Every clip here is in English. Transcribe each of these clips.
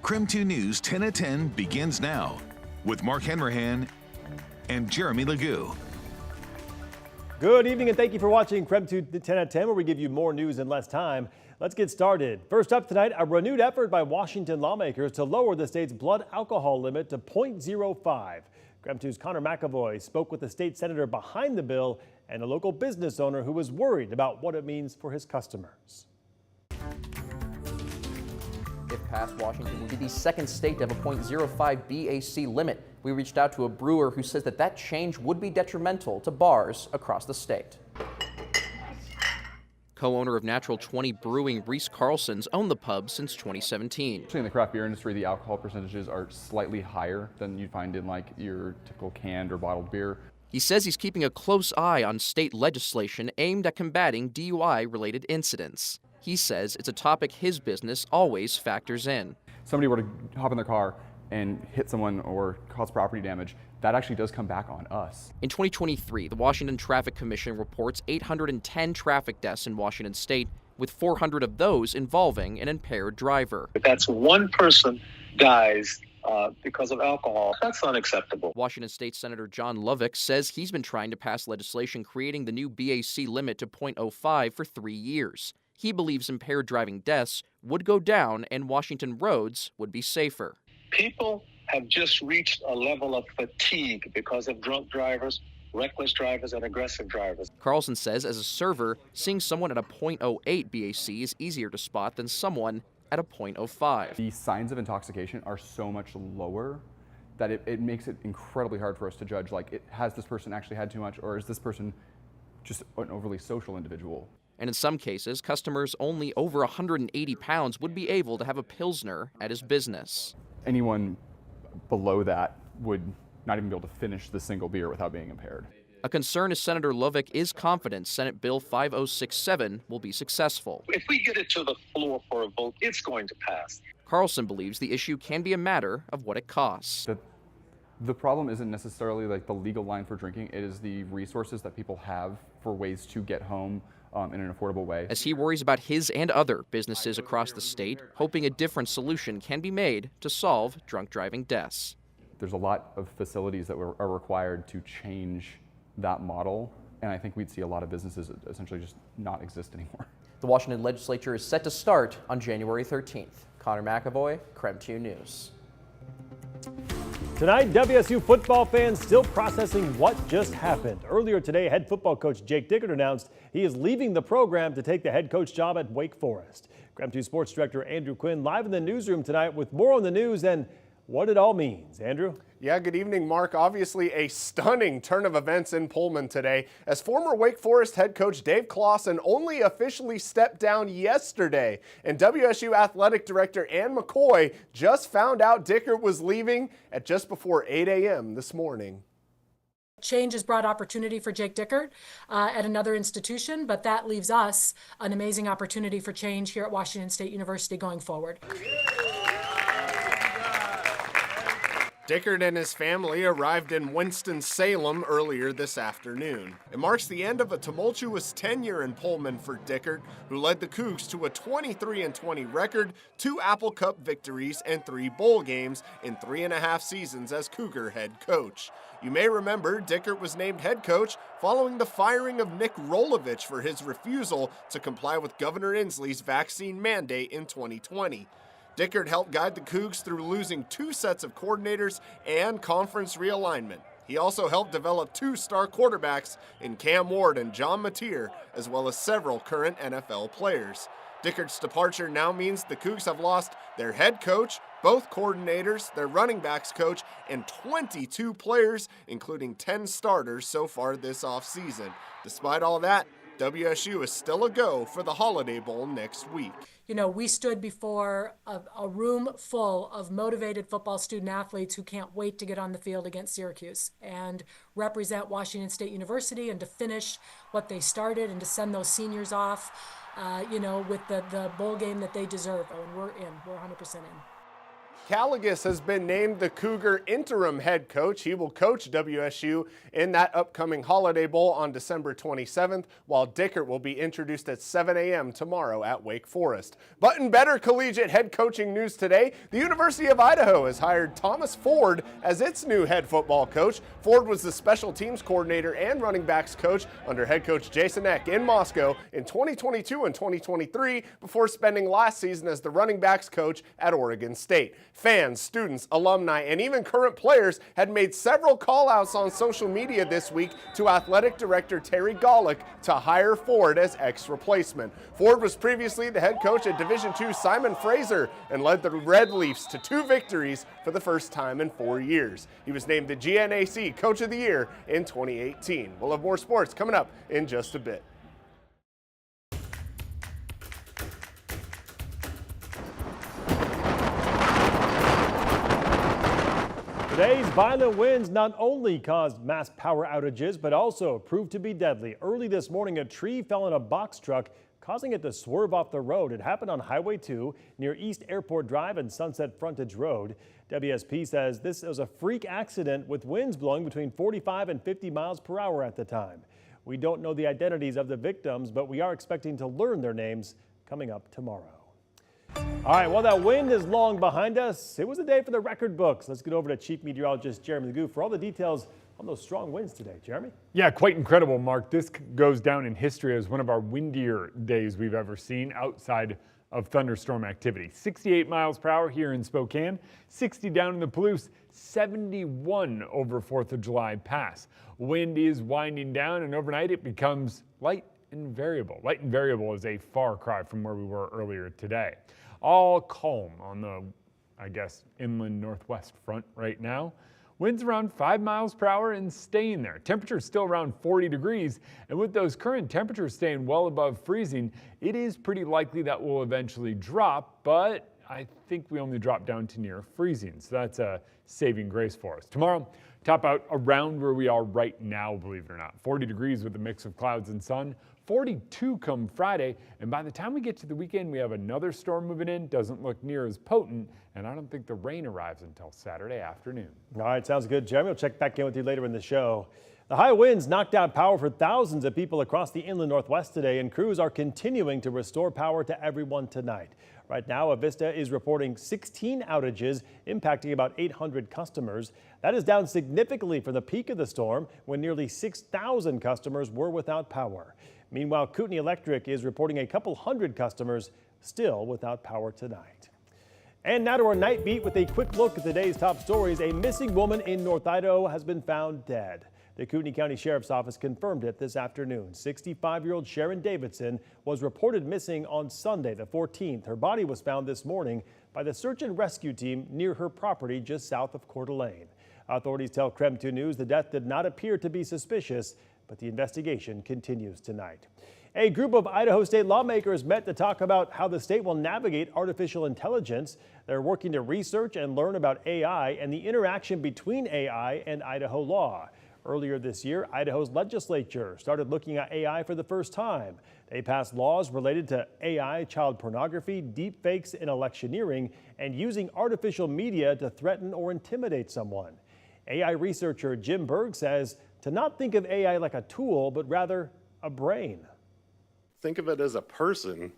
KREM 2 News 10 at 10 begins now with Mark Hanrahan and Jeremy Legoo. Good evening and thank you for watching KREM 2 10 at 10, where we give you more news in less time. Let's get started. First up tonight, a renewed effort by Washington lawmakers to lower the state's blood alcohol limit to 0.05. KREM 2's Connor McAvoy spoke with the state senator behind the bill and a local business owner who was worried about what it means for his customers. If passed, Washington would be the second state to have a 0.05 BAC limit. We reached out to a brewer who says that change would be detrimental to bars across the state. Co-owner of Natural 20 Brewing, Reese Carlson's owned the pub since 2017. Actually, in the craft beer industry, the alcohol percentages are slightly higher than you'd find in like your typical canned or bottled beer. He says he's keeping a close eye on state legislation aimed at combating DUI-related incidents. He says it's a topic his business always factors in. Somebody were to hop in their car and hit someone or cause property damage, that actually does come back on us. In 2023, the Washington Traffic Commission reports 810 traffic deaths in Washington state, with 400 of those involving an impaired driver. If that's one person dies because of alcohol, that's unacceptable. Washington State Senator John Lovick says he's been trying to pass legislation creating the new BAC limit to 0.05 for 3 years. He believes impaired driving deaths would go down and Washington roads would be safer. People have just reached a level of fatigue because of drunk drivers, reckless drivers, and aggressive drivers. Carlson says as a server, seeing someone at a 0.08 BAC is easier to spot than someone at a 0.05. The signs of intoxication are so much lower that it makes it incredibly hard for us to judge, like, has this person actually had too much, or is this person just an overly social individual? And in some cases, customers only over 180 pounds would be able to have a Pilsner at his business. Anyone below that would not even be able to finish the single beer without being impaired. A concern is Senator Lovick is confident Senate Bill 5067 will be successful. If we get it to the floor for a vote, it's going to pass. Carlson believes the issue can be a matter of what it costs. The problem isn't necessarily like the legal line for drinking, it is the resources that people have for ways to get home in an affordable way. As he worries about his and other businesses across the state, hoping a different solution can be made to solve drunk driving deaths. There's a lot of facilities that are required to change that model, and I think we'd see a lot of businesses essentially just not exist anymore. The Washington legislature is set to start on January 13th. Connor McAvoy, KREM 2 News. Tonight, WSU football fans still processing what just happened. Earlier today, head football coach Jake Dickert announced he is leaving the program to take the head coach job at Wake Forest. KREM 2 sports director Andrew Quinn live in the newsroom tonight with more on the news and what it all means. Andrew? Yeah, good evening, Mark. Obviously a stunning turn of events in Pullman today as former Wake Forest head coach Dave Clawson only officially stepped down yesterday. And WSU athletic director Ann McCoy just found out Dickert was leaving at just before 8 a.m. this morning. Change has brought opportunity for Jake Dickert at another institution, but that leaves us an amazing opportunity for change here at Washington State University going forward. Dickert and his family arrived in Winston-Salem earlier this afternoon. It marks the end of a tumultuous tenure in Pullman for Dickert, who led the Cougs to a 23-20 record, 2 Apple Cup victories, and 3 bowl games in 3.5 seasons as Cougar head coach. You may remember Dickert was named head coach following the firing of Nick Rolovich for his refusal to comply with Governor Inslee's vaccine mandate in 2020. Dickert helped guide the Cougs through losing 2 sets of coordinators and conference realignment. He also helped develop 2 star quarterbacks in Cam Ward and John Mateer, as well as several current NFL players. Dickert's departure now means the Cougs have lost their head coach, both coordinators, their running backs coach, and 22 players, including 10 starters so far this offseason. Despite all that, WSU is still a go for the Holiday Bowl next week. You know, we stood before a room full of motivated football student athletes who can't wait to get on the field against Syracuse and represent Washington State University and to finish what they started and to send those seniors off, with the bowl game that they deserve. And we're in. We're 100% in. Caligas has been named the Cougar interim head coach. He will coach WSU in that upcoming Holiday Bowl on December 27th, while Dickert will be introduced at 7 a.m. tomorrow at Wake Forest. But in better collegiate head coaching news today, the University of Idaho has hired Thomas Ford as its new head football coach. Ford was the special teams coordinator and running backs coach under head coach Jason Eck in Moscow in 2022 and 2023 before spending last season as the running backs coach at Oregon State. Fans, students, alumni, and even current players had made several call-outs on social media this week to athletic director Terry Golick to hire Ford as Eck's replacement. Ford was previously the head coach at Division II Simon Fraser and led the Red Leafs to 2 victories for the first time in 4 years. He was named the GNAC Coach of the Year in 2018. We'll have more sports coming up in just a bit. Today's violent winds not only caused mass power outages, but also proved to be deadly. Early this morning, a tree fell on a box truck, causing it to swerve off the road. It happened on Highway 2 near East Airport Drive and Sunset Frontage Road. WSP says this was a freak accident with winds blowing between 45 and 50 miles per hour at the time. We don't know the identities of the victims, but we are expecting to learn their names coming up tomorrow. All right, well, that wind is long behind us. It was a day for the record books. Let's get over to Chief Meteorologist Jeremy Legoo for all the details on those strong winds today. Jeremy? Yeah, quite incredible, Mark. This goes down in history as one of our windier days we've ever seen outside of thunderstorm activity. 68 miles per hour here in Spokane, 60 down in the Palouse, 71 over 4th of July Pass. Wind is winding down, and overnight it becomes light and variable. Light and variable is a far cry from where we were earlier today. All calm on the, I guess, inland northwest front right now. Winds around 5 miles per hour and staying there. Temperatures still around 40 degrees. And with those current temperatures staying well above freezing, it is pretty likely that will eventually drop, but I think we only drop down to near freezing. So that's a saving grace for us. Tomorrow, top out around where we are right now, believe it or not. 40 degrees with a mix of clouds and sun. 42 come Friday, and by the time we get to the weekend, we have another storm moving in. Doesn't look near as potent, and I don't think the rain arrives until Saturday afternoon. All right, sounds good, Jeremy. We'll check back in with you later in the show. The high winds knocked out power for thousands of people across the inland northwest today, and crews are continuing to restore power to everyone tonight. Right now, Avista is reporting 16 outages impacting about 800 customers. That is down significantly from the peak of the storm when nearly 6,000 customers were without power. Meanwhile, Kootenai Electric is reporting a couple hundred customers still without power tonight. And now to our night beat with a quick look at today's top stories. A missing woman in North Idaho has been found dead. The Kootenai County Sheriff's Office confirmed it this afternoon. 65-year-old Sharon Davidson was reported missing on Sunday, the 14th. Her body was found this morning by the search and rescue team near her property just south of Coeur d'Alene. Authorities tell KREM 2 News the death did not appear to be suspicious, but the investigation continues tonight. A group of Idaho state lawmakers met to talk about how the state will navigate artificial intelligence. They're working to research and learn about AI and the interaction between AI and Idaho law. Earlier this year, Idaho's legislature started looking at AI for the first time. They passed laws related to AI, child pornography, deep fakes in electioneering, and using artificial media to threaten or intimidate someone. AI researcher Jim Berg says to not think of AI like a tool, but rather a brain. Think of it as a person,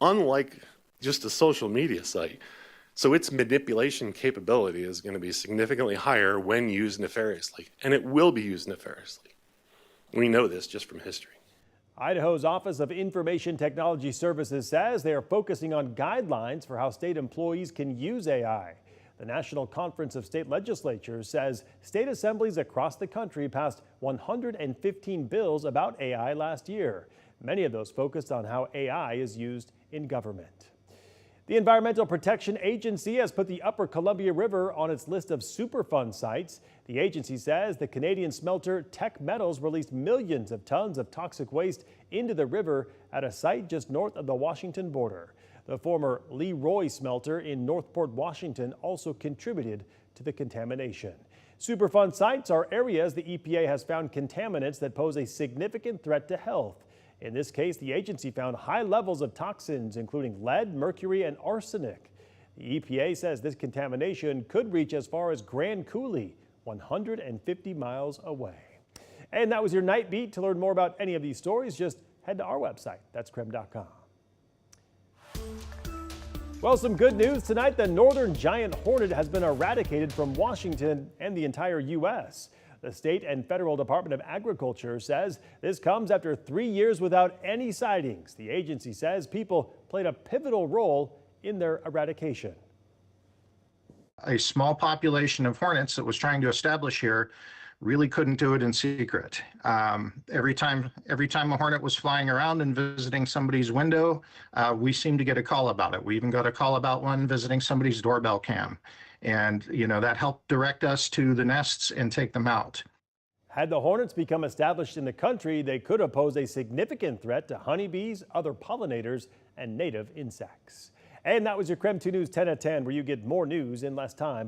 unlike just a social media site. So its manipulation capability is going to be significantly higher when used nefariously, and it will be used nefariously. We know this just from history. Idaho's Office of Information Technology Services says they are focusing on guidelines for how state employees can use AI. The National Conference of State Legislatures says state assemblies across the country passed 115 bills about AI last year. Many of those focused on how AI is used in government. The Environmental Protection Agency has put the Upper Columbia River on its list of Superfund sites. The agency says the Canadian smelter Teck Metals released millions of tons of toxic waste into the river at a site just north of the Washington border. The former Leroy smelter in Northport, Washington also contributed to the contamination. Superfund sites are areas the EPA has found contaminants that pose a significant threat to health. In this case, the agency found high levels of toxins, including lead, mercury, and arsenic. The EPA says this contamination could reach as far as Grand Coulee, 150 miles away. And that was your Night Beat. To learn more about any of these stories, just head to our website. That's KREM.com. Well, some good news tonight. The northern giant hornet has been eradicated from Washington and the entire U.S. The state and federal Department of Agriculture says this comes after 3 years without any sightings. The agency says people played a pivotal role in their eradication. A small population of hornets that was trying to establish here really couldn't do it in secret. Every time a hornet was flying around and visiting somebody's window, we seemed to get a call about it. We even got a call about one visiting somebody's doorbell cam. And, that helped direct us to the nests and take them out. Had the hornets become established in the country, they could have posed a significant threat to honeybees, other pollinators, and native insects. And that was your KREM 2 News 10 at 10, where you get more news in less time.